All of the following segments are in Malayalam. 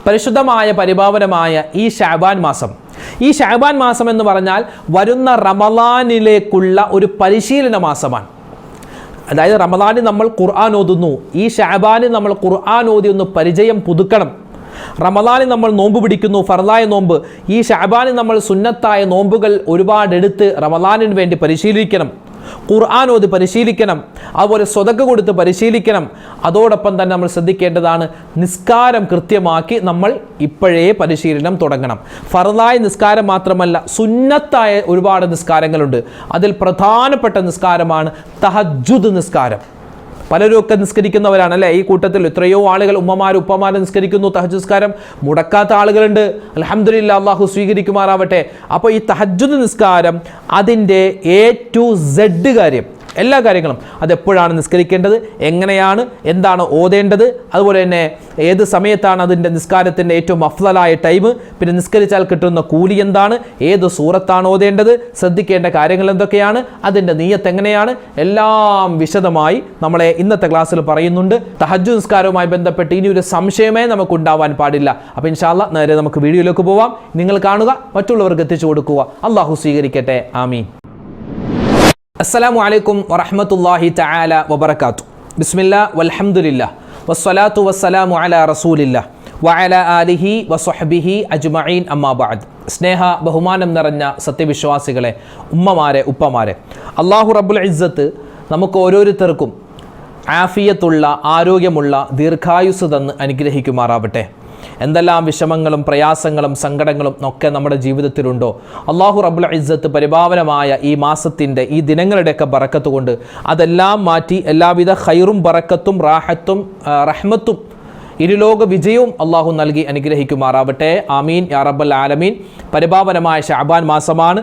പരിശുദ്ധമായ പരിപാവനമായ ഈ ശഅബാൻ മാസം എന്ന് പറഞ്ഞാൽ വരുന്ന റമളാനിലേക്കുള്ള ഒരു പരിശീലന മാസമാണ്. അതായത് റമളാനിൽ നമ്മൾ ഖുർആൻ ഓതുന്നു, ഈ ശഅബാനിൽ നമ്മൾ ഖുർആൻ ഓതി ഒന്ന് പരിചയം പുതുക്കണം. റമളാനിൽ നമ്മൾ നോമ്പ് പിടിക്കുന്നു, ഫർളായ നോമ്പ്. ഈ ശഅബാനിൽ നമ്മൾ സുന്നത്തായ നോമ്പുകൾ ഒരുപാട് എടുത്ത് റമളാനിന് വേണ്ടി പരിശീലിക്കണം, ഖുർആൻ ഓതി പരിശീലിക്കണം, അതുപോലെ സ്വതക്ക കൊടുത്ത് പരിശീലിക്കണം. അതോടൊപ്പം തന്നെ നമ്മൾ ശ്രദ്ധിക്കേണ്ടതാണ്, നിസ്കാരം കൃത്യമാക്കി നമ്മൾ ഇപ്പോഴേ പരിശീലനം തുടങ്ങണം. ഫർളായ നിസ്കാരം മാത്രമല്ല, സുന്നത്തായ ഒരുപാട് നിസ്കാരങ്ങളുണ്ട്. അതിൽ പ്രധാനപ്പെട്ട നിസ്കാരമാണ് തഹജ്ജുദ് നിസ്കാരം. പലരും ഒക്കെ നിസ്കരിക്കുന്നവരാണ് അല്ലേ? ഈ കൂട്ടത്തിൽ എത്രയോ ആളുകൾ, ഉമ്മമാരും ഉപ്പമാരും നിസ്കരിക്കുന്നു. തഹജ്ജുദ് നിസ്കാരം മുടക്കാത്ത ആളുകളുണ്ട്. അൽഹംദുലില്ലാ, അള്ളാഹു സ്വീകരിക്കുമാറാവട്ടെ. അപ്പോൾ ഈ തഹജ്ജുദ് നിസ്കാരം അതിൻ്റെ A to Z കാര്യം, എല്ലാ കാര്യങ്ങളും, അതെപ്പോഴാണ് നിസ്കരിക്കേണ്ടത്, എങ്ങനെയാണ്, എന്താണ് ഓതേണ്ടത്, അതുപോലെ തന്നെ ഏത് സമയത്താണ് അതിൻ്റെ നിസ്കാരത്തിൻ്റെ ഏറ്റവും അഫ്ളലായ ടൈം, പിന്നെ നിസ്കരിച്ചാൽ കിട്ടുന്ന കൂലി എന്താണ്, ഏത് സൂറത്താണ് ഓതേണ്ടത്, ശ്രദ്ധിക്കേണ്ട കാര്യങ്ങൾ എന്തൊക്കെയാണ്, അതിൻ്റെ നിയ്യത്ത് എങ്ങനെയാണ്, എല്ലാം വിശദമായി നമ്മളെ ഇന്നത്തെ ക്ലാസ്സിൽ പറയുന്നുണ്ട്. തഹജ്ജുദ് നിസ്കാരവുമായി ബന്ധപ്പെട്ട് ഇനി ഒരു സംശയമേ നമുക്ക് ഉണ്ടാവാൻ പാടില്ല. അപ്പോൾ ഇൻഷാ അല്ലാഹ് നേരെ നമുക്ക് വീഡിയോയിലേക്ക് പോവാം. നിങ്ങൾ കാണുക, മറ്റുള്ളവർക്ക് എത്തിച്ചു കൊടുക്കുക. അള്ളാഹു സ്വീകരിക്കട്ടെ. ആമീൻ. അസ്സലാമു അലൈക്കും വറഹ്മത്തുള്ളാഹി തആല വബറകാതുഹു. ബിസ്മില്ലാഹ് വൽഹംദുലില്ലാഹ് വസ്സലാത്തു വസ്സലാമു അലാ റസൂലില്ലാഹ് വഅലാ ആലിഹി വസ്വഹ്ബിഹി അജ്മഈൻ. അമ്മാ ബഅദ്. സ്നേഹ ബഹുമാനം നിറഞ്ഞ സത്യവിശ്വാസികളെ, ഉമ്മമാരെ, ഉപ്പമാരെ, അല്ലാഹു റബ്ബുൽ ഇസ്സത്ത് നമുക്ക് ഓരോരുത്തർക്കും ആഫിയത്തുള്ള, ആരോഗ്യമുള്ള ദീർഘായുസ് തന്ന് അനുഗ്രഹിക്കുമാറാവട്ടെ. എന്തെല്ലാം വിഷമങ്ങളും പ്രയാസങ്ങളും സങ്കടങ്ങളും ഒക്കെ നമ്മുടെ ജീവിതത്തിലുണ്ടോ, അല്ലാഹു റബ്ബുൽ ഇസ്സത്ത് പരിപാവനമായ ഈ മാസത്തിൻ്റെ, ഈ ദിനങ്ങളുടെയൊക്കെ ബറക്കത്ത് കൊണ്ട് അതെല്ലാം മാറ്റി എല്ലാവിധ ഖൈറും ബറക്കത്തും റാഹത്തും റഹ്മത്തും ഇരുലോക വിജയവും അള്ളാഹു നൽകി അനുഗ്രഹിക്കുമാറാവട്ടെ. ആമീൻ യാ റബ്ബൽ ആലമീൻ. പരിപാവനമായ ശഅബാൻ മാസമാണ്.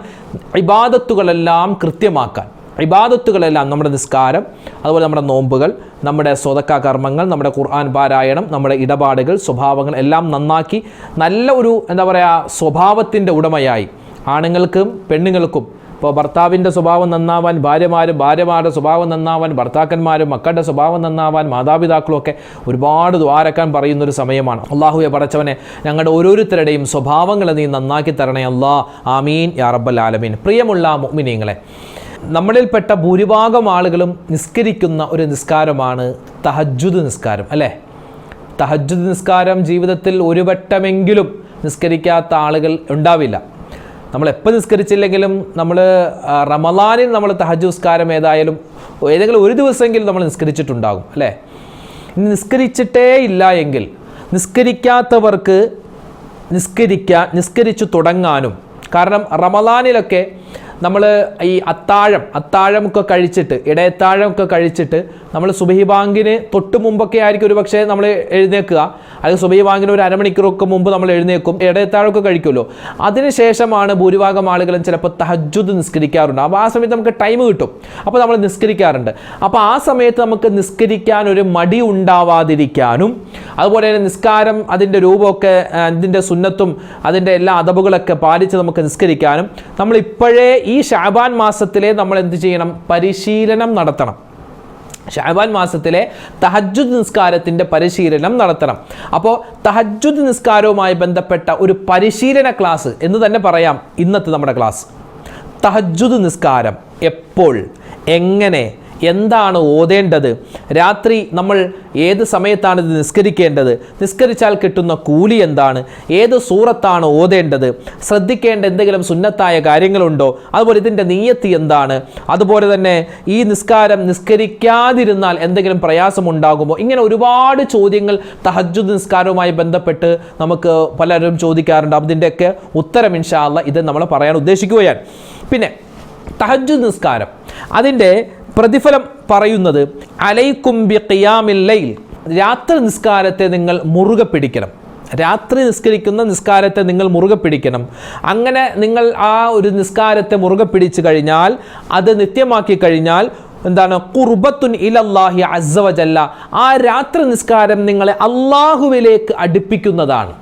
ഇബാദത്തുകളെല്ലാം കൃത്യമാക്കാൻ, ഇബാദത്തുകളെല്ലാം, നമ്മുടെ നിസ്കാരം, അതുപോലെ നമ്മുടെ നോമ്പുകൾ, നമ്മുടെ സ്വതക്ക കർമ്മങ്ങൾ, നമ്മുടെ ഖുർആൻ പാരായണം, നമ്മുടെ ഇടപാടുകൾ, സ്വഭാവങ്ങൾ എല്ലാം നന്നാക്കി നല്ല ഒരു സ്വഭാവത്തിൻ്റെ ഉടമയായി ആണുങ്ങൾക്കും പെണ്ണുങ്ങൾക്കും, ഇപ്പോൾ ഭർത്താവിൻ്റെ സ്വഭാവം നന്നാവാൻ ഭാര്യമാരും, ഭാര്യമാരുടെ സ്വഭാവം നന്നാവാൻ ഭർത്താക്കന്മാരും, മക്കളുടെ സ്വഭാവം നന്നാവാൻ മാതാപിതാക്കളും ഒക്കെ ഒരുപാട് ദ്വാരക്കാൻ പറയുന്നൊരു സമയമാണ്. അള്ളാഹുവെ പടച്ചവനെ, ഞങ്ങളുടെ ഓരോരുത്തരുടെയും സ്വഭാവങ്ങളെ നീ നന്നാക്കി തരണേ അല്ലാ. ആമീൻ യാ റബ്ബൽ ആലമീൻ. പ്രിയമുള്ള മുഅ്മിനീങ്ങളെ, നമ്മളിൽപ്പെട്ട ഭൂരിഭാഗം ആളുകളും നിസ്കരിക്കുന്ന ഒരു നിസ്കാരമാണ് തഹജ്ജുദ് നിസ്കാരം അല്ലേ? തഹജ്ജുദ് നിസ്കാരം ജീവിതത്തിൽ ഒരു വട്ടമെങ്കിലും നിസ്കരിക്കാത്ത ആളുകൾ ഉണ്ടാവില്ല. നമ്മളെപ്പോൾ നിസ്കരിച്ചില്ലെങ്കിലും നമ്മൾ റമളാനിൽ നമ്മൾ തഹജ്ജുദ് നിസ്കാരം ഏതെങ്കിലും ഒരു ദിവസമെങ്കിലും നമ്മൾ നിസ്കരിച്ചിട്ടുണ്ടാകും അല്ലേ? ഇനി നിസ്കരിച്ചിട്ടേ ഇല്ല എങ്കിൽ നിസ്കരിക്കാത്തവർക്ക് നിസ്കരിച്ചു തുടങ്ങാനും, കാരണം റമളാനിലൊക്കെ നമ്മൾ ഈ അത്താഴമൊക്കെ കഴിച്ചിട്ട്, ഇടയത്താഴമൊക്കെ കഴിച്ചിട്ട് നമ്മൾ സുബഹി ബാങ്കിന് തൊട്ട് മുമ്പൊക്കെ ആയിരിക്കും ഒരു പക്ഷേ നമ്മൾ എഴുന്നേൽക്കുക. അത് സുബഹി ബാങ്കിന് ഒരു അരമണിക്കൂറൊക്കെ മുമ്പ് നമ്മൾ എഴുന്നേൽക്കും, ഇടയത്താഴമൊക്കെ കഴിക്കുമല്ലോ. അതിനുശേഷമാണ് ഭൂരിഭാഗം ആളുകളും ചിലപ്പോൾ തഹജ്ജുദ് നിസ്കരിക്കാറുണ്ട്. അപ്പോൾ ആ സമയത്ത് നമുക്ക് ടൈം കിട്ടും, അപ്പോൾ നമ്മൾ നിസ്കരിക്കാറുണ്ട്. അപ്പോൾ ആ സമയത്ത് നമുക്ക് നിസ്കരിക്കാൻ ഒരു മടി ഉണ്ടാവാതിരിക്കാനും, അതുപോലെ തന്നെ നിസ്കാരം അതിൻ്റെ രൂപമൊക്കെ, അതിൻ്റെ സുന്നത്തും അതിൻ്റെ എല്ലാ അദബുകളൊക്കെ പാലിച്ച് നമുക്ക് നിസ്കരിക്കാനും നമ്മൾ ഇപ്പോഴേ ഈ ശഅബാൻ മാസത്തിലെ നമ്മൾ എന്ത് ചെയ്യണം? പരിശീലനം നടത്തണം. ശഅബാൻ മാസത്തിലെ തഹജ്ജുദ് നിസ്കാരത്തിൻ്റെ പരിശീലനം നടത്തണം. അപ്പോൾ തഹജ്ജുദ് നിസ്കാരവുമായി ബന്ധപ്പെട്ട ഒരു പരിശീലന ക്ലാസ് എന്ന് തന്നെ പറയാം ഇന്നത്തെ നമ്മുടെ ക്ലാസ്. തഹജ്ജുദ് നിസ്കാരം എപ്പോൾ, എങ്ങനെ, എന്താണ് ഓതേണ്ടത്, രാത്രി നമ്മൾ ഏത് സമയത്താണ് ഇത് നിസ്കരിക്കേണ്ടത്, നിസ്കരിച്ചാൽ കിട്ടുന്ന കൂലി എന്താണ്, ഏത് സൂറത്താണ് ഓതേണ്ടത്, ശ്രദ്ധിക്കേണ്ട എന്തെങ്കിലും സുന്നത്തായ കാര്യങ്ങളുണ്ടോ, അതുപോലെ ഇതിൻ്റെ നിയ്യത്ത് എന്താണ്, അതുപോലെ തന്നെ ഈ നിസ്കാരം നിസ്കരിക്കാതിരുന്നാൽ എന്തെങ്കിലും പ്രയാസമുണ്ടാകുമോ, ഇങ്ങനെ ഒരുപാട് ചോദ്യങ്ങൾ തഹജ്ജുദ് നിസ്കാരവുമായി ബന്ധപ്പെട്ട് നമുക്ക് പലരും ചോദിക്കാറുണ്ട്. അതിൻ്റെയൊക്കെ ഉത്തരം ഇൻഷാ അല്ലാഹ് ഇത് നമ്മൾ പറയാൻ ഉദ്ദേശിക്കുകയാണ്. പിന്നെ തഹജ്ജുദ് നിസ്കാരം, അതിൻ്റെ പ്രതിഫലം പറയുന്നത് അലൈക്കും ബി ഖിയാമിൽ ലൈൽ, രാത്രി നിസ്കാരത്തെ നിങ്ങൾ മുറുകെ പിടിക്കണം. രാത്രി നിസ്കരിക്കുന്ന നിസ്കാരത്തെ നിങ്ങൾ മുറുകെ പിടിക്കണം. അങ്ങനെ നിങ്ങൾ ആ ഒരു നിസ്കാരത്തെ മുറുകെ പിടിച്ചു കഴിഞ്ഞാൽ, അത് നിത്യമാക്കി കഴിഞ്ഞാൽ എന്താണ് ഖുർബത്തുൻ ഇലല്ലാഹി അസ്സ വജല്ല. ആ രാത്രി നിസ്കാരം നിങ്ങളെ അള്ളാഹുവിലേക്ക് അടുപ്പിക്കുന്നതാണ്.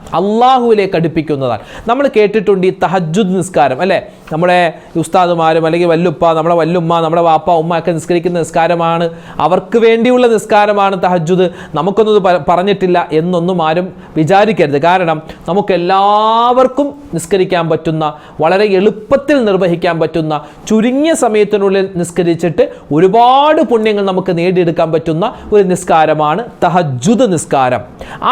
നമ്മൾ കേട്ടിട്ടുണ്ട് ഈ തഹജ്ജുദ് നിസ്കാരം അല്ലേ, നമ്മുടെ ഉസ്താദുമാരും അല്ലെങ്കിൽ വല്ലുപ്പ, നമ്മുടെ വല്ലുമ്മ, നമ്മുടെ വാപ്പ ഉമ്മ ഒക്കെ നിസ്കരിക്കുന്ന നിസ്കാരമാണ്, അവർക്ക് വേണ്ടിയുള്ള നിസ്കാരമാണ് തഹജ്ജുദ്, നമുക്കൊന്നും പറഞ്ഞിട്ടില്ല എന്നൊന്നും ആരും വിചാരിക്കരുത്. കാരണം നമുക്കെല്ലാവർക്കും നിസ്കരിക്കാൻ പറ്റുന്ന, വളരെ എളുപ്പത്തിൽ നിർവഹിക്കാൻ പറ്റുന്ന, ചുരുങ്ങിയ സമയത്തിനുള്ളിൽ നിസ്കരിച്ചിട്ട് ഒരുപാട് പുണ്യങ്ങൾ നമുക്ക് നേടിയെടുക്കാൻ പറ്റുന്ന ഒരു നിസ്കാരമാണ് തഹജ്ജുദ് നിസ്കാരം.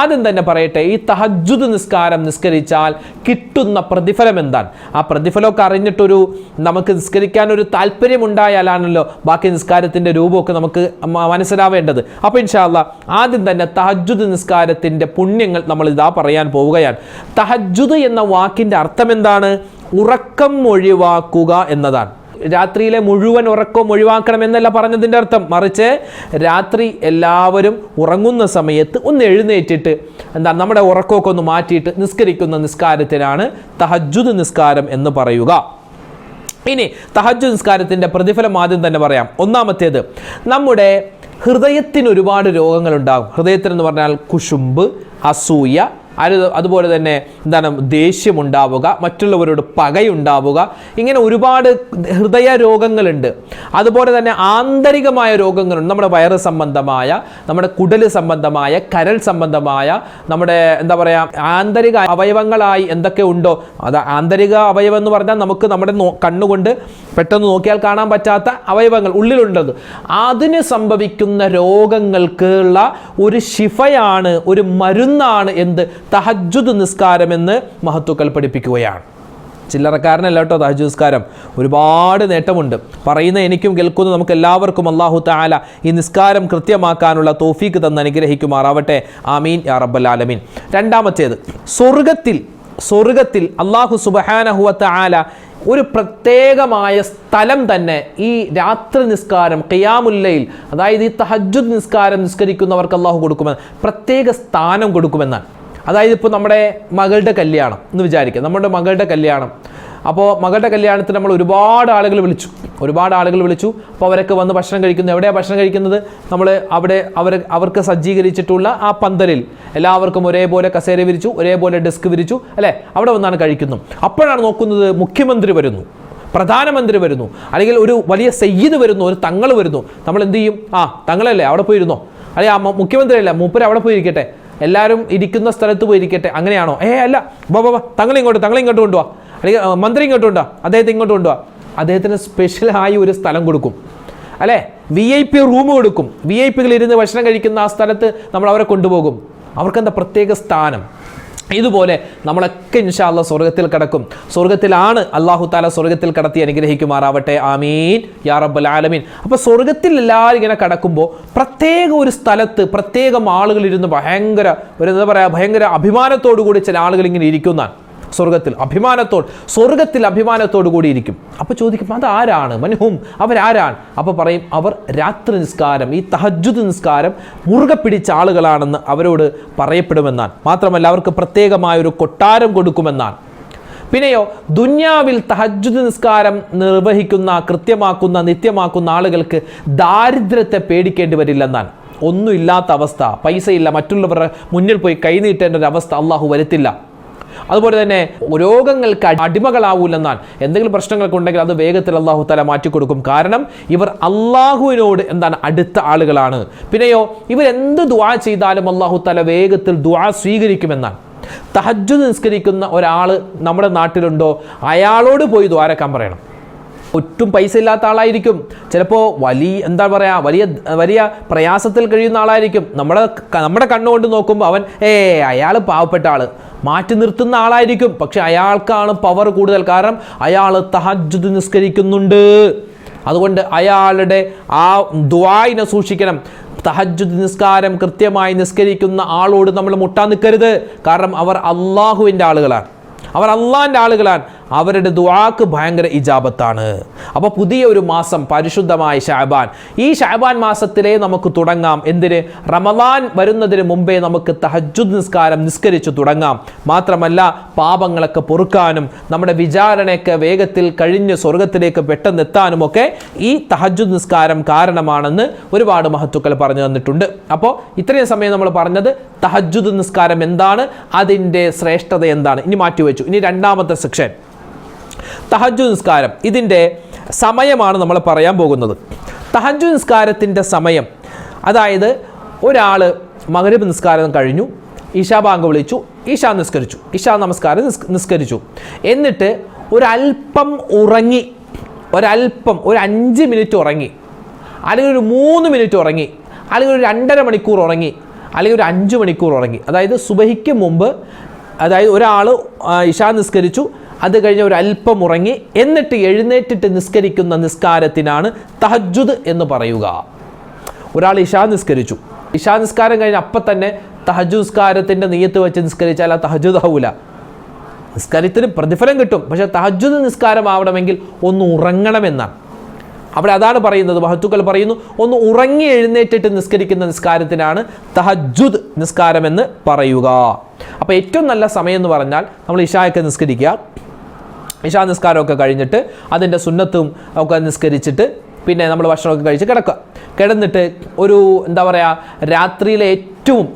ആദ്യം തന്നെ പറയട്ടെ, ഈ തഹജ്ജുദ് നിസ്കാരം നിസ്കരിച്ചാൽ കിട്ടുന്ന പ്രതിഫലം എന്താണ്? ആ പ്രതിഫലമൊക്കെ അറിഞ്ഞിട്ടൊരു നമുക്ക് നിസ്കരിക്കാൻ ഒരു താല്പര്യമുണ്ടായാലാണല്ലോ ബാക്കി നിസ്കാരത്തിൻ്റെ രൂപമൊക്കെ നമുക്ക് മനസ്സിലാവേണ്ടത്. അപ്പോൾ ഇൻഷാ അല്ലാഹ് ആദ്യം തന്നെ തഹജ്ജുദ് നിസ്കാരത്തിൻ്റെ പുണ്യങ്ങൾ നമ്മൾ ഇതാ പറയാൻ പോവുകയാണ്. തഹജ്ജുദ് എന്ന വാക്കിൻ്റെ അർത്ഥം എന്താണ്? ഉറക്കം ഒഴിവാക്കുക എന്നതാണ്. രാത്രിയിലെ മുഴുവൻ ഉറക്കം ഒഴിവാക്കണം എന്നല്ല പറഞ്ഞതിൻ്റെ അർത്ഥം, മറിച്ച് രാത്രി എല്ലാവരും ഉറങ്ങുന്ന സമയത്ത് ഒന്ന് എഴുന്നേറ്റിട്ട് നമ്മുടെ ഉറക്കമൊക്കെ ഒന്ന് മാറ്റിയിട്ട് നിസ്കരിക്കുന്ന നിസ്കാരത്തിനാണ് തഹജ്ജുദ് നിസ്കാരം എന്ന് പറയുക. ഇനി തഹജ്ജുദ് നിസ്കാരത്തിൻ്റെ പ്രതിഫലം ആദ്യം തന്നെ പറയാം. ഒന്നാമത്തേത്, നമ്മുടെ ഹൃദയത്തിന് ഒരുപാട് രോഗങ്ങളുണ്ടാകും. ഹൃദയത്തിനെന്ന് പറഞ്ഞാൽ കുശുമ്പ്, അസൂയ, അതുപോലെ തന്നെ ദേഷ്യമുണ്ടാവുക, മറ്റുള്ളവരോട് പകയുണ്ടാവുക, ഇങ്ങനെ ഒരുപാട് ഹൃദയ രോഗങ്ങളുണ്ട്. അതുപോലെ തന്നെ ആന്തരികമായ രോഗങ്ങളുണ്ട്. നമ്മുടെ വയറ് സംബന്ധമായ, നമ്മുടെ കുടല് സംബന്ധമായ, കരൾ സംബന്ധമായ, നമ്മുടെ ആന്തരിക അവയവങ്ങളായി എന്തൊക്കെ ഉണ്ടോ, അത് ആന്തരിക അവയവം എന്ന് പറഞ്ഞാൽ നമുക്ക് നമ്മുടെ കണ്ണുകൊണ്ട് പെട്ടെന്ന് നോക്കിയാൽ കാണാൻ പറ്റാത്ത അവയവങ്ങൾ ഉള്ളിലുണ്ടത്, അതിന് സംഭവിക്കുന്ന രോഗങ്ങൾക്കുള്ള ഒരു ശിഫയാണ്, ഒരു മരുന്നാണ് എന്ത്? തഹജ്ജുദ് നിസ്കാരം എന്ന് മഹത്തുക്കൾ പഠിപ്പിക്കുകയാണ്. ചില്ലറക്കാരനല്ല കേട്ടോ തഹജ്ജുദ് നിസ്കാരം, ഒരുപാട് നേട്ടമുണ്ട്. പറയുന്ന എനിക്കും കേൾക്കുന്ന നമുക്ക് എല്ലാവർക്കും അല്ലാഹു തആല ഈ നിസ്കാരം കൃത്യമാക്കാനുള്ള തൗഫീക്ക് തന്ന് അനുഗ്രഹിക്കുമാറാവട്ടെ. ആമീൻ യാ റബ്ബൽ ആലമീൻ. രണ്ടാമത്തേത്, സ്വർഗത്തിൽ അല്ലാഹു സുബ്ഹാനഹു വ തആല ഒരു പ്രത്യേകമായ സ്ഥലം തന്നെ ഈ രാത്രി നിസ്കാരം, ഖിയാമുൽ ലൈൽ, അതായത് ഈ തഹജ്ജുദ് നിസ്കാരം നിസ്കരിക്കുന്നവർക്ക് അല്ലാഹു കൊടുക്കുമെന്ന്, പ്രത്യേക സ്ഥാനം കൊടുക്കുമെന്നാണ്. അതായത് ഇപ്പോൾ നമ്മുടെ മകളുടെ കല്യാണം എന്ന് വിചാരിക്കുക, നമ്മുടെ മകളുടെ കല്യാണം. അപ്പോൾ മകളുടെ കല്യാണത്തിന് നമ്മൾ ഒരുപാട് ആളുകൾ വിളിച്ചു. അപ്പോൾ അവരൊക്കെ വന്ന് ഭക്ഷണം കഴിക്കുന്നു. എവിടെയാണ് ഭക്ഷണം കഴിക്കുന്നത്? നമ്മൾ അവിടെ അവർക്ക് സജ്ജീകരിച്ചിട്ടുള്ള ആ പന്തലിൽ എല്ലാവർക്കും ഒരേപോലെ കസേര വിരിച്ചു, ഒരേപോലെ ഡെസ്ക് വിരിച്ചു അല്ലേ, അവിടെ വന്നാണ് കഴിക്കുന്നത്. അപ്പോഴാണ് നോക്കുന്നത്, മുഖ്യമന്ത്രി വരുന്നു, പ്രധാനമന്ത്രി വരുന്നു, അല്ലെങ്കിൽ ഒരു വലിയ സയ്യിദ് വരുന്നു, ഒരു തങ്ങൾ വരുന്നു. നമ്മൾ എന്ത് ചെയ്യും? തങ്ങളല്ലേ അവിടെ പോയിരുന്നോ, അല്ലെങ്കിൽ മുഖ്യമന്ത്രി അല്ല മൂപ്പര് അവിടെ പോയിരിക്കട്ടെ, എല്ലാവരും ഇരിക്കുന്ന സ്ഥലത്ത് പോയിരിക്കട്ടെ, അങ്ങനെയാണോ? അല്ല, തങ്ങളിങ്ങോട്ട് കൊണ്ടുപോവാ, അല്ലെങ്കിൽ മന്ത്രി ഇങ്ങോട്ട് കൊണ്ടുവാ, അദ്ദേഹത്തെ ഇങ്ങോട്ട് കൊണ്ടുവാ. അദ്ദേഹത്തിന് സ്പെഷ്യലായി ഒരു സ്ഥലം കൊടുക്കും അല്ലേ, VIP റൂം കൊടുക്കും. VIP ഇരുന്ന് ഭക്ഷണം കഴിക്കുന്ന ആ സ്ഥലത്ത് നമ്മൾ അവരെ കൊണ്ടുപോകും. അവർക്കെന്താ പ്രത്യേക സ്ഥാനം. ഇതുപോലെ നമ്മളൊക്കെ ഇൻഷാ അല്ലാഹ് സ്വർഗത്തിൽ കടക്കും. സ്വർഗത്തിലാണ് അല്ലാഹു തആല സ്വർഗത്തിൽ കടത്തി അനുഗ്രഹിക്കുമാറാവട്ടെ. ആമീൻ യാ റബ്ബൽ ആലമീൻ. അപ്പോൾ സ്വർഗത്തിൽ എല്ലാവരും ഇങ്ങനെ കടക്കുമ്പോൾ പ്രത്യേക ഒരു സ്ഥലത്ത് പ്രത്യേകം ആളുകൾ ഇരുന്ന് ഭയങ്കര അഭിമാനത്തോടു കൂടി ചില ആളുകൾ ഇങ്ങനെ ഇരിക്കുന്നതാണ്. സ്വർഗത്തിൽ അഭിമാനത്തോടു കൂടി ഇരിക്കും. അപ്പോൾ ചോദിക്കും, അതാരാണ്? മൻഹും, അവരാരാണ്? അപ്പോൾ പറയും, അവർ രാത്രി നിസ്കാരം, ഈ തഹജ്ജുദ് നിസ്കാരം മുറുകെ പിടിച്ച ആളുകളാണെന്ന് അവരോട് പറയപ്പെടുമെന്നാണ്. മാത്രമല്ല അവർക്ക് പ്രത്യേകമായൊരു കൊട്ടാരം കൊടുക്കുമെന്നാണ്. പിന്നെയോ, ദുന്യാവിൽ തഹജ്ജുദ് നിസ്കാരം നിർവഹിക്കുന്ന, കൃത്യമാക്കുന്ന, നിത്യമാക്കുന്ന ആളുകൾക്ക് ദാരിദ്ര്യത്തെ പേടിക്കേണ്ടി വരില്ലെന്നാണ്. ഒന്നുമില്ലാത്ത അവസ്ഥ, പൈസയില്ല, മറ്റുള്ളവരുടെ മുന്നിൽ പോയി കൈനീട്ടേണ്ട ഒരു അവസ്ഥ അള്ളാഹു വരുത്തില്ല. അതുപോലെ തന്നെ രോഗങ്ങൾക്ക് അടിമകളാവൂലെന്നാൽ, എന്തെങ്കിലും പ്രശ്നങ്ങളൊക്കെ ഉണ്ടെങ്കിൽ അത് വേഗത്തിൽ അല്ലാഹു തആല മാറ്റിക്കൊടുക്കും. കാരണം ഇവർ അള്ളാഹുവിനോട് അടുത്ത ആളുകളാണ്. പിന്നെയോ, ഇവരെന്ത് ദുആ ചെയ്താലും അല്ലാഹു തആല വേഗത്തിൽ ദുആ സ്വീകരിക്കുമെന്നാണ്. തഹജ്ജുദ് നിസ്കരിക്കുന്ന ഒരാൾ നമ്മുടെ നാട്ടിലുണ്ടോ, അയാളോട് പോയി ദ്വാരക്കാൻ പറയണം. ഒട്ടും പൈസ ഇല്ലാത്ത ആളായിരിക്കും, ചിലപ്പോൾ വലിയ പ്രയാസത്തിൽ കഴിയുന്ന ആളായിരിക്കും. നമ്മുടെ കണ്ണുകൊണ്ട് നോക്കുമ്പോൾ അവൻ അയാൾ പാവപ്പെട്ട ആൾ, മാറ്റി നിർത്തുന്ന ആളായിരിക്കും. പക്ഷെ അയാൾക്കാണ് പവർ കൂടുതൽ, കാരണം അയാൾ തഹജ്ജുദ് നിസ്കരിക്കുന്നുണ്ട്. അതുകൊണ്ട് അയാളുടെ ആ ദുആഇനെ സൂക്ഷിക്കണം. തഹജ്ജുദ് നിസ്കാരം കൃത്യമായി നിസ്കരിക്കുന്ന ആളോട് നമ്മൾ മുട്ടാൻ നിൽക്കരുത്. കാരണം അവർ അള്ളാഹുവിൻ്റെ ആളുകളാണ്, അവർ അള്ളാഹിൻ്റെ ആളുകളാണ്. അവരുടെ ദുആക്ക് ഭയങ്കര ഇജാബത്താണ്. അപ്പോൾ പുതിയ ഒരു മാസം പരിശുദ്ധമായ ശഅബാൻ, ഈ ശഅബാൻ മാസത്തിലേ നമുക്ക് തുടങ്ങാം. എന്തിന്? റമളാൻ വരുന്നതിന് മുമ്പേ നമുക്ക് തഹജ്ജുദ് നിസ്കാരം നിസ്കരിച്ചു തുടങ്ങാം. മാത്രമല്ല പാപങ്ങളൊക്കെ പൊറുക്കാനും നമ്മുടെ വിചാരണയൊക്കെ വേഗത്തിൽ കഴിഞ്ഞ് സ്വർഗത്തിലേക്ക് പെട്ടെന്ന് എത്താനുമൊക്കെ ഈ തഹജ്ജുദ് നിസ്കാരം കാരണമാണെന്ന് ഒരുപാട് മഹത്തുക്കൾ പറഞ്ഞു തന്നിട്ടുണ്ട്. അപ്പോൾ ഇത്രയും സമയം നമ്മൾ പറഞ്ഞത് തഹജ്ജുദ് നിസ്കാരം എന്താണ്, അതിൻ്റെ ശ്രേഷ്ഠത എന്താണ്. ഇനി മാറ്റിവെച്ചു. ഇനി രണ്ടാമത്തെ സെക്ഷൻ തഹജ്ജുദ് നിസ്കാരം, ഇതിൻ്റെ സമയമാണ് നമ്മൾ പറയാൻ പോകുന്നത്. തഹജ്ജുദ് നിസ്കാരത്തിൻ്റെ സമയം, അതായത് ഒരാൾ മഗ്രിബ് നിസ്കാരം കഴിഞ്ഞു, ഇശാ ബാങ്ക് വിളിച്ചു, ഇശാ നിസ്കരിച്ചു, ഇശാ നമസ്കാരം നിസ്കരിച്ചു, എന്നിട്ട് ഒരല്പം ഉറങ്ങി, ഒരു 5 മിനിറ്റ് ഉറങ്ങി, അല്ലെങ്കിൽ ഒരു 3 മിനിറ്റ് ഉറങ്ങി, അല്ലെങ്കിൽ ഒരു 2.5 മണിക്കൂർ ഉറങ്ങി, അല്ലെങ്കിൽ ഒരു 5 മണിക്കൂർ ഉറങ്ങി. അതായത് സുബഹിക്ക് മുമ്പ്, അതായത് ഒരാൾ ഇശാ നിസ്കരിച്ചു, അത് കഴിഞ്ഞ് ഒരു അല്പം ഉറങ്ങി, എന്നിട്ട് എഴുന്നേറ്റിട്ട് നിസ്കരിക്കുന്ന നിസ്കാരത്തിനാണ് തഹജ്ജുദ് എന്ന് പറയുക. ഒരാൾ ഇശാ നിസ്കരിച്ചു, ഇശാ നിസ്കാരം കഴിഞ്ഞ് അപ്പം തന്നെ തഹജ്ജുദ് നിസ്കാരത്തിൻ്റെ നിയ്യത്ത് വെച്ച് നിസ്കരിച്ചാൽ ആ തഹജ്ജുദ് ആവില്ല. നിസ്കാരത്തിന് പ്രതിഫലം കിട്ടും, പക്ഷേ തഹജ്ജുദ് നിസ്കാരം ആവണമെങ്കിൽ ഒന്ന് ഉറങ്ങണമെന്നാണ്. അവിടെ അതാണ് പറയുന്നത്. മഹത്തുക്കൾ പറയുന്നു, ഒന്ന് ഉറങ്ങി എഴുന്നേറ്റിട്ട് നിസ്കരിക്കുന്ന നിസ്കാരത്തിനാണ് തഹജ്ജുദ് നിസ്കാരം എന്ന് പറയുക. അപ്പോൾ ഏറ്റവും നല്ല സമയം എന്ന് പറഞ്ഞാൽ നമ്മൾ ഇശായൊക്കെ നിസ്കരിക്കുക, ഇശാ നിസ്കാരമൊക്കെ കഴിഞ്ഞിട്ട് അതിൻ്റെ സുന്നത്തും ഒക്കെ നിസ്കരിച്ചിട്ട് പിന്നെ നമ്മൾ ഭക്ഷണമൊക്കെ കഴിച്ച് കിടന്നിട്ട് ഒരു എന്താ പറയുക, രാത്രിയിലെ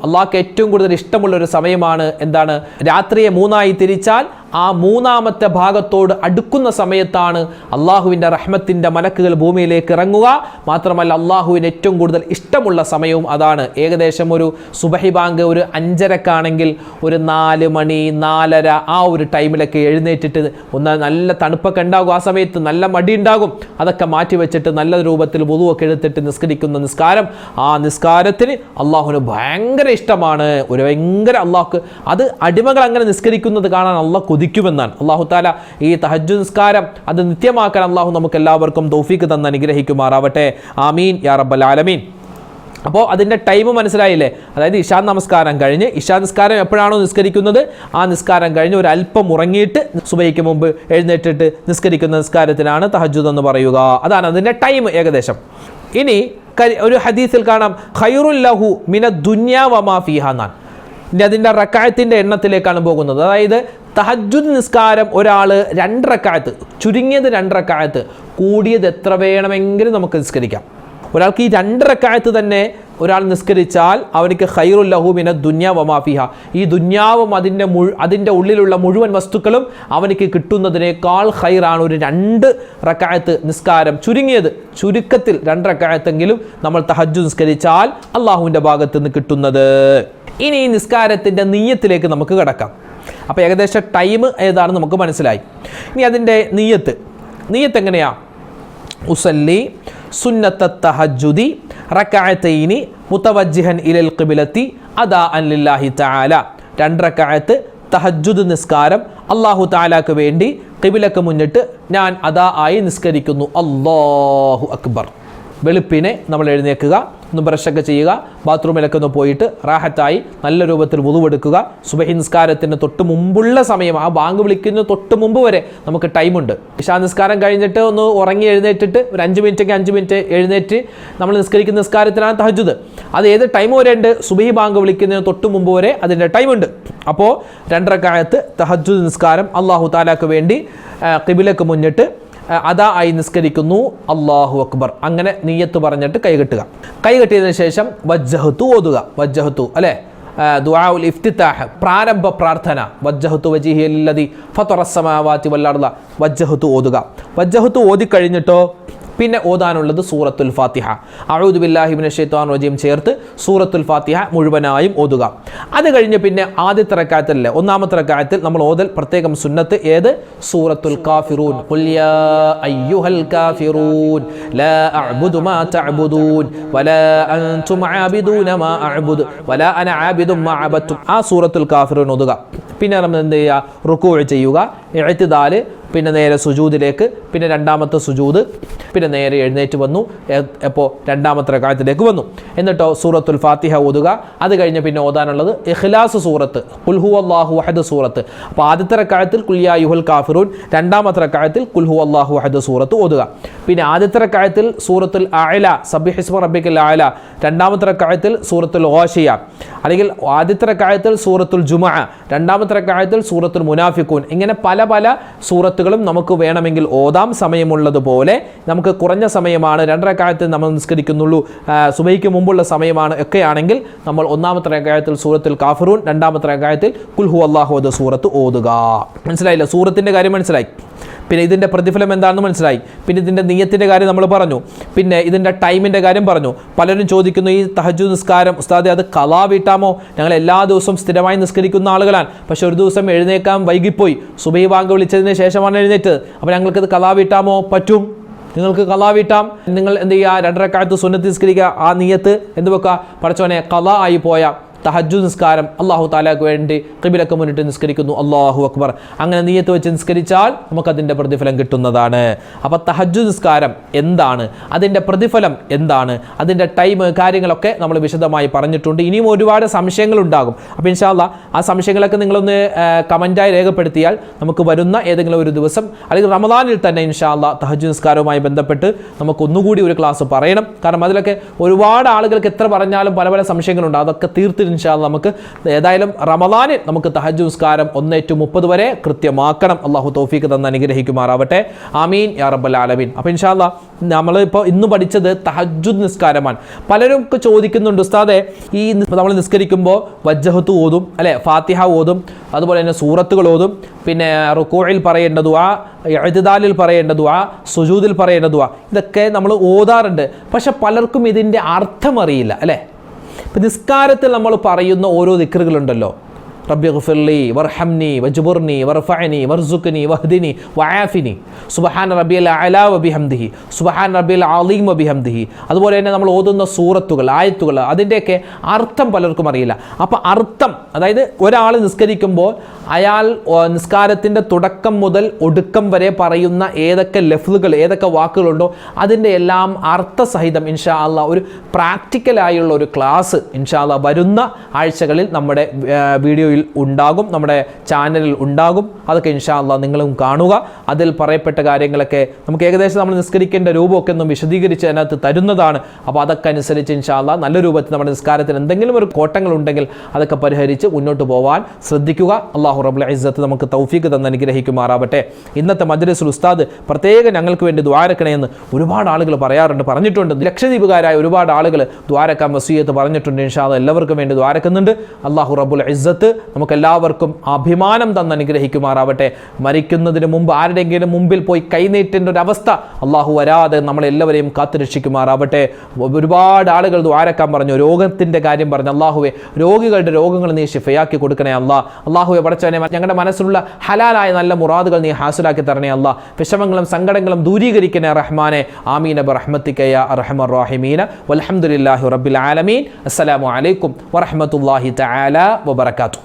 അള്ളാഹ്ക്ക് ഏറ്റവും കൂടുതൽ ഇഷ്ടമുള്ളൊരു സമയമാണ് എന്താണ്? രാത്രിയെ 3ആയി തിരിച്ചാൽ ആ 3ാമത്തെ ഭാഗത്തോട് അടുക്കുന്ന സമയത്താണ് അള്ളാഹുവിൻ്റെ റഹ്മത്തിൻ്റെ മലക്കുകൾ ഭൂമിയിലേക്ക് ഇറങ്ങുക. മാത്രമല്ല അള്ളാഹുവിന് ഏറ്റവും കൂടുതൽ ഇഷ്ടമുള്ള സമയവും അതാണ്. ഏകദേശം ഒരു സുബഹി ബാങ്ക് ഒരു 5:30 ഒരു 4 മണി 4:30 ആ ഒരു ടൈമിലൊക്കെ എഴുന്നേറ്റിട്ട് ഒന്ന് നല്ല തണുപ്പൊക്കെ ഉണ്ടാകും, ആ സമയത്ത് നല്ല മടി ഉണ്ടാകും, അതൊക്കെ മാറ്റി വെച്ചിട്ട് നല്ല രൂപത്തിൽ വുളുവൊക്കെ എടുത്തിട്ട് നിസ്കരിക്കുന്ന നിസ്കാരം, ആ നിസ്കാരത്തിന് അള്ളാഹുവിന് ഭയങ്കര ഇഷ്ടമാണ്. ഒരു ഭയങ്കര അള്ളാഹ്ക്ക് അത് അടിമകൾ അങ്ങനെ നിസ്കരിക്കുന്നത് കാണാൻ അള്ളാഹ് കൊതിക്കുമെന്നാണ്. അള്ളാഹു താല ഈ തഹജ്ജുദ് നിസ്കാരം അത് നിത്യമാക്കാൻ അള്ളാഹു നമുക്ക് എല്ലാവർക്കും തൗഫീക്ക് തന്ന് അനുഗ്രഹിക്കുമാറാവട്ടെ. ആമീൻ യാ റബ്ബൽ ആലമീൻ. അപ്പോൾ അതിൻ്റെ ടൈം മനസ്സിലായില്ലേ? അതായത് ഇശാ നമസ്കാരം കഴിഞ്ഞ്, ഇശാ നിസ്കാരം എപ്പോഴാണോ നിസ്കരിക്കുന്നത് ആ നിസ്കാരം കഴിഞ്ഞ് ഒരു അല്പം ഉറങ്ങിയിട്ട് സുബഹിക്ക് മുമ്പ് എഴുന്നേറ്റിട്ട് നിസ്കരിക്കുന്ന നിസ്കാരത്തിനാണ് തഹജ്ജുദ് എന്ന് പറയുക. അതാണ് അതിൻ്റെ ടൈം ഏകദേശം. ഇനി ഒരു ഹദീസിൽ കാണാം, ഖൈറുൽ ലഹു മിന ദുനിയാ വമാ ഫീഹാ എന്നാണ്. ഇനി അതിൻ്റെ റക്അത്തിന്റെ എണ്ണത്തിലേക്കാണ് പോകുന്നത്. അതായത് തഹജ്ജുദ് നിസ്കാരം ഒരാൾ 2 റക്അത്ത്, ചുരുങ്ങിയത് 2 റക്അത്ത്, കൂടിയത് എത്ര വേണമെങ്കിലും നമുക്ക് നിസ്കരിക്കാം. ഒരാൾക്ക് ഈ 2 റക്അത്ത് തന്നെ ഒരാൾ നിസ്കരിച്ചാൽ അവനിക്ക് ഖൈറുൽ ലഹു മിന ദുനിയാ വമാ ഫീഹാ, ഈ ദുനിയാവും അതിൻ്റെ ഉള്ളിലുള്ള മുഴുവൻ വസ്തുക്കളും അവനിക്ക് കിട്ടുന്നതിനേക്കാൾ ഖൈറാണ് ഒരു 2 റക്അത്ത് നിസ്കാരം. ചുരുക്കത്തിൽ 2 റക്അത്തെങ്കിലും നമ്മൾ തഹജ്ജുദ് നിസ്കരിച്ചാൽ അള്ളാഹുവിൻ്റെ ഭാഗത്ത് നിന്ന് കിട്ടുന്നത്. ഇനി ഈ നിസ്കാരത്തിൻ്റെ നിയ്യത്തിലേക്ക് നമുക്ക് കിടക്കാം. അപ്പോൾ ഏകദേശം ടൈം ഏതാണെന്ന് നമുക്ക് മനസ്സിലായി. ഇനി അതിൻ്റെ നിയ്യത്ത് എങ്ങനെയാ? ഉസല്ലി സുന്നത്ത തഹജ്ജുദി റക്അത്തൈനി മുതവജ്ജിഹൻ ഇലൽ ഖിബ്ലത്തി അദാഅൻ ലില്ലാഹി തആല. 2 റക്അത്ത് തഹജ്ജുദ് നിസ്കാരം അല്ലാഹു തആലക്ക് വേണ്ടി ഖിബ്ലക്ക് മുന്നിട്ട് ഞാൻ അദാ ആയി നിസ്കരിക്കുന്നു. അല്ലാഹു അക്ബർ. വെളുപ്പിനെ നമ്മൾ എഴുന്നേൽക്കുക, ഒന്ന് ബ്രഷൊക്കെ ചെയ്യുക, ബാത്റൂമിലൊക്കെ ഒന്ന് പോയിട്ട് റാഹത്തായി നല്ല രൂപത്തിൽ വുളുവെടുക്കുക. സുബഹി നിസ്കാരത്തിന് തൊട്ട് മുമ്പുള്ള സമയം, ആ ബാങ്ക് വിളിക്കുന്ന തൊട്ട് മുമ്പ് വരെ നമുക്ക് ടൈമുണ്ട്. ഇശാ നിസ്കാരം കഴിഞ്ഞിട്ട് ഒന്ന് ഉറങ്ങി എഴുന്നേറ്റിട്ട് ഒരു 5 മിനിറ്റ് എഴുന്നേറ്റ് നമ്മൾ നിസ്കരിക്കുന്ന നിസ്കാരത്തിനാണ് തഹജ്ജുദ്. അത് ഏത് ടൈം വരെ ഉണ്ട്? സുബഹി ബാങ്ക് വിളിക്കുന്നതിന് തൊട്ട് മുമ്പ് വരെ അതിൻ്റെ ടൈമുണ്ട്. അപ്പോൾ 2 റക്അത്ത് തഹജ്ജുദ് നിസ്കാരം അല്ലാഹു തആലക്ക് വേണ്ടി ഖിബ്ലക്ക് മുന്നിട്ട് അദാ ആയി നിസ്കരിക്കുന്നു. അല്ലാഹു അക്ബർ. അങ്ങനെ നിയ്യത്ത് പറഞ്ഞിട്ട് കൈകെട്ടിയതിനു ശേഷം വജ്ജഹത്തു ഓതുക. വജ്ജഹത്തു അല്ലേ, ദുആഉൽ ഇഫ്തിതാഹ്, പ്രാരംഭ പ്രാർത്ഥന. വജ്ജഹത്തു വജ്ഹിയ ലില്ലദി ഫതറസ് സമാവാതി വൽ അർള. വജ്ജഹത്തു ഓതുക. വജ്ജഹത്തു ഓതി കഴിഞ്ഞിട്ടോ പിന്നെ ഓതാനുള്ളത് സൂറത്തുൽ ഫാത്തിഹ. അഊദു ബില്ലാഹി മിനശ് ശൈത്വാനിർ റജീം ചേർത്ത് സൂറത്തുൽ ഫാത്തിഹ മുഴുവനായും ഓതുക. അത് കഴിഞ്ഞ് പിന്നെ ആദ്യത്തെ റക്അത്തിലെ 1ാമത്തെ റക്അത്തിൽ നമ്മൾ ഓതൽ പ്രത്യേകം സുന്നത്ത്. ഏത്? സൂറത്തുൽ കാഫിറൂൻ. ഖുൽ യാ അയ്യുഹൽ കാഫിറൂൻ ലാ അഅ്ബുദു മാ തഅ്ബുദൂൻ വലാ അൻതും ആബിദൂന മാ അഅ്ബുദു വലാ അന ആബിദും മാ അബദ്തും. ആ സൂറത്തുൽ കാഫിറൂൻ ഓതുക. പിന്നെ നമ്മൾ എന്ത് ചെയ്യുക? റുകൂഅ് ചെയ്യുക, ഇഅ്തിദാൽ, പിന്നെ നേരെ സുജൂദിലേക്ക്, പിന്നെ രണ്ടാമത്തെ സുജൂദ്, പിന്നെ നേരെ എഴുന്നേറ്റ് വന്നു. അപ്പോൾ രണ്ടാമത്തെ റക്അത്തിലേക്ക് വന്നു. എന്നിട്ടോ സൂറത്തുൽ ഫാത്തിഹ ഓതുക. അത് കഴിഞ്ഞ് പിന്നെ ഓതാനുള്ളത് ഇഖ്ലാസ് സൂറത്ത്, ഖുൽ ഹുവല്ലാഹു അഹദ് സൂറത്ത്. അപ്പോൾ ആദ്യത്തെ റക്അത്തിൽ ഖുൽ യാ അയ്യുഹൽ കാഫിറൂൻ, രണ്ടാമത്തെ റക്അത്തിൽ ഖുൽ ഹുവല്ലാഹു അഹദ് സൂറത്ത് ഓതുക. പിന്നെ ആദ്യത്തെ റക്അത്തിൽ സൂറത്തുൽ അഅല സബ്ബിഹിസ്മ റബ്ബിക്കൽ അഅല, രണ്ടാമത്തെ റക്അത്തിൽ സൂറത്തുൽ ഗാശിയ, അല്ലെങ്കിൽ ആദ്യത്തെ റക്അത്തിൽ സൂറത്തുൽ ജുമുഅ, രണ്ടാമത്തെ റക്അത്തിൽ സൂറത്തുൽ മുനാഫിഖൂൻ. ഇങ്ങനെ പല പല സൂറത്തുകളും നമുക്ക് വേണമെങ്കിൽ ഓതാം. സമയമുള്ളതുപോലെ നമുക്ക് കുറഞ്ഞ സമയമാണ്, 2 റക്അത്തിൽ നമ്മൾ നിസ്കരിക്കുന്നുള്ളൂ, സുബഹിക്ക് മുമ്പുള്ള സമയമാണ് ഒക്കെയാണെങ്കിൽ നമ്മൾ ഒന്നാമത്തെ റക്അത്തിൽ സൂറത്തുൽ കാഫിറൂൻ, രണ്ടാമത്തെ റക്അത്തിൽ ഖുൽ ഹുവല്ലാഹു അഹദ് സൂറത്ത് ഓതുക. മനസ്സിലായില്ല? സൂറത്തിൻ്റെ കാര്യം മനസ്സിലായി. പിന്നെ ഇതിൻ്റെ പ്രതിഫലം എന്താണെന്ന് മനസ്സിലായി. പിന്നെ ഇതിൻ്റെ നിയ്യത്തിൻ്റെ കാര്യം നമ്മൾ പറഞ്ഞു. പിന്നെ ഇതിൻ്റെ ടൈമിൻ്റെ കാര്യം പറഞ്ഞു. പലരും ചോദിക്കുന്നു, ഈ തഹജ്ജുദ് നിസ്കാരം ഉസ്താദെ അത് ഖളാ വീട്ടാമോ? ഞങ്ങൾ എല്ലാ ദിവസവും സ്ഥിരമായി നിസ്കരിക്കുന്ന ആളുകളാണ്, പക്ഷെ ഒരു ദിവസം എഴുന്നേക്കാൻ വൈകിപ്പോയി, സുബഹി ബാങ്ക് വിളിച്ചതിന് ശേഷമാണ് എഴുന്നേറ്റത്, അപ്പോൾ ഞങ്ങൾക്കത് ഖളാ വീട്ടാമോ? പറ്റും, നിങ്ങൾക്ക് ഖളാ വീട്ടാം. നിങ്ങൾ എന്ത് ചെയ്യുക? 2 റക്അത്ത് സുന്നത്ത് നിസ്കരിക്കുക. ആ നിയ്യത്ത് എന്ത് വെക്കുക? പടച്ചോനെ ഖളാ ആയി പോയ തഹജ്ജുദ് നിസ്കാരം അല്ലാഹു തആലക്ക് വേണ്ടി ഖിബിലക്ക് മുന്നിട്ട് നിസ്കരിക്കുന്നു, അല്ലാഹു അക്ബർ, അങ്ങനെ നിയ്യത്ത് വെച്ച് നിസ്കരിച്ചാൽ നമുക്കതിൻ്റെ പ്രതിഫലം കിട്ടുന്നതാണ്. അപ്പോൾ തഹജ്ജുദ് നിസ്കാരം എന്താണ്, അതിൻ്റെ പ്രതിഫലം എന്താണ്, അതിൻ്റെ ടൈം, കാര്യങ്ങളൊക്കെ നമ്മൾ വിശദമായി പറഞ്ഞിട്ടുണ്ട്. ഇനിയും ഒരുപാട് സംശയങ്ങളുണ്ടാകും. അപ്പോൾ ഇൻഷാ അല്ലാഹ് ആ സംശയങ്ങളൊക്കെ നിങ്ങളൊന്ന് കമൻറ്റായി രേഖപ്പെടുത്തിയാൽ നമുക്ക് വരുന്ന ഏതെങ്കിലും ഒരു ദിവസം അല്ലെങ്കിൽ റമദാനിൽ തന്നെ ഇൻഷാ അല്ലാഹ് തഹജ്ജുദ് നിസ്കാരവുമായി ബന്ധപ്പെട്ട് നമുക്ക് ഒന്നുകൂടി ഒരു ക്ലാസ് പറയണം. കാരണം അതിലൊക്കെ ഒരുപാട് ആളുകൾക്ക് എത്ര പറഞ്ഞാലും പല പല സംശയങ്ങളുണ്ട്. അതൊക്കെ തീർത്ത് ഇൻഷാ അല്ലാഹ് നമുക്ക് ഏതായാലും റമദാനിൽ നമുക്ക് തഹജ്ജുദ് നിസ്കാരം 1 to 30 വരെ കൃത്യമാക്കണം. അല്ലാഹു തൗഫീഖ് തന്ന് അനുഗ്രഹിക്കുമാറാവട്ടെ. ആമീൻ യാ റബ്ബൽ ആലമീൻ. അപ്പോൾ ഇൻഷാ അല്ലാഹ് നമ്മളിപ്പോൾ ഇന്ന് പഠിച്ചത് തഹജ്ജുദ് നിസ്കാരമാണ്. പലരും ചോദിക്കുന്നുണ്ട്, ഉസ്താദെ ഈ നമ്മൾ നിസ്കരിക്കുമ്പോൾ വജ്ജഹത്ത് ഓതും അല്ലെ, ഫാത്തിഹ ഓതും, അതുപോലെ തന്നെ സൂറത്തുകൾ ഓതും, പിന്നെ റുകൂഇൽ പറയേണ്ട ദുആ, ഇഅ്തിദാലിൽ പറയേണ്ട ദുആ, സുജൂദിൽ പറയേണ്ട ദുആ, ഇതൊക്കെ നമ്മൾ ഓതാറുണ്ട്. പക്ഷെ പലർക്കും ഇതിൻ്റെ അർത്ഥം അറിയില്ല അല്ലേ. ഇപ്പം നിസ്കാരത്തിൽ നമ്മൾ പറയുന്ന ഓരോ ദിക്റുകളുണ്ടല്ലോ, റബ്ബി ഗഫിർലി വർഹംനി വജ്ബുർനി വർഫഅനി വർസുഖ്നി വഹ്ദിനി വആഫിനി, സുബ്ഹാന റബ്ബിയൽ അഅല വബിഹംദിഹി, സുബ്ഹാന റബ്ബിയൽ അളീം വബിഹംദിഹി. അതുപോലെ തന്നെ നമ്മൾ ഓതുന്ന സൂറത്തുകൾ, ആയത്തുകൾ, അതിൻ്റെയൊക്കെ അർത്ഥം പലർക്കും അറിയില്ല. അപ്പോൾ അർത്ഥം, അതായത് ഒരാൾ നിസ്കരിക്കുമ്പോൾ അയാൾ നിസ്കാരത്തിൻ്റെ തുടക്കം മുതൽ ഒടുക്കം വരെ പറയുന്ന ഏതൊക്കെ ലഫ്ലുകൾ, ഏതൊക്കെ വാക്കുകളുണ്ടോ അതിൻ്റെ എല്ലാം അർത്ഥസഹിതം ഇൻഷാ അല്ലാഹ് ഒരു പ്രാക്ടിക്കലായുള്ള ഒരു ക്ലാസ് ഇൻഷാ അല്ലാഹ് വരുന്ന ആഴ്ചകളിൽ നമ്മുടെ വീഡിയോയിൽ ഉണ്ടാകും, നമ്മുടെ ചാനലിൽ ഉണ്ടാകും. അതൊക്കെ ഇൻഷാ അല്ലാഹ് നിങ്ങളും കാണുക. അതിൽ പറയപ്പെട്ട കാര്യങ്ങളൊക്കെ നമുക്ക് ഏകദേശം നമ്മൾ നിസ്കരിക്കേണ്ട രൂപമൊക്കെ ഒന്നും വിശദീകരിച്ച് അതിനകത്ത് തരുന്നതാണ്. അപ്പോൾ അതൊക്കെ അനുസരിച്ച് ഇൻഷാ അല്ലാഹ് നല്ല രൂപത്തിൽ നമ്മുടെ നിസ്കാരത്തിന് എന്തെങ്കിലും ഒരു കോട്ടങ്ങളുണ്ടെങ്കിൽ അതൊക്കെ പരിഹരിച്ച് മുന്നോട്ട് പോകാൻ ശ്രദ്ധിക്കുക. അല്ലാഹു റബ്ബുൽ ഇസ്സത്ത് നമുക്ക് തൗഫീഖ് തന്ന് അനുഗ്രഹിക്കുമാറാവട്ടെ. ഇന്നത്തെ മജ്ലിസുൽ ഉസ്താദ് പ്രത്യേകം ഞങ്ങൾക്ക് വേണ്ടി ദ്വാരക്കണമെന്ന് ഒരുപാട് ആളുകൾ പറഞ്ഞിട്ടുണ്ട്. ലക്ഷദ്വീപുകാരായ ഒരുപാട് ആളുകൾ ദ്വാരക്കാൻ വസിയത്ത് പറഞ്ഞിട്ടുണ്ട്. ഇൻഷാ അല്ലാഹ് എല്ലാവർക്കും വേണ്ടി ദ്വാരക്കുന്നുണ്ട്. അല്ലാഹു റബ്ബുൽ ഇസ്സത്ത് നമുക്കെല്ലാവർക്കും അഭിമാനം തന്ന് അനുഗ്രഹിക്കുമാറാവട്ടെ. മരിക്കുന്നതിന് മുമ്പ് ആരുടെയെങ്കിലും മുമ്പിൽ പോയി കൈനീട്ടേണ്ട ഒരു അവസ്ഥ അല്ലാഹു വരാതെ നമ്മളെല്ലാവരെയും കാത്തുരക്ഷിക്കുമാറാവട്ടെ. ഒരുപാട് ആളുകൾ ദ്വാരക്കാൻ പറഞ്ഞു, രോഗത്തിൻ്റെ കാര്യം പറഞ്ഞു. അല്ലാഹുവെ രോഗികളുടെ രോഗങ്ങൾ നീ ശിഫയാക്കി കൊടുക്കണേ അല്ലാ. അല്ലാഹുവെ പടച്ചവനെ ഞങ്ങളുടെ മനസ്സിലുള്ള ഹലാലായ നല്ല മുറാദുകൾ നീ ഹാസിലാക്കി തരണേ അല്ലാ. വിഷമങ്ങളും സങ്കടങ്ങളും ദൂരീകരിക്കണേ റഹ്മാനെ. ആമീന ബിറഹ്മതിക യാ അർഹമർ റഹീമീന വൽഹംദുലില്ലാഹി റബ്ബിൽ ആലമീൻ. അസ്സലാമു അലൈക്കും വറഹ്മത്തുള്ളാഹി തആല വബറകാതുഹു.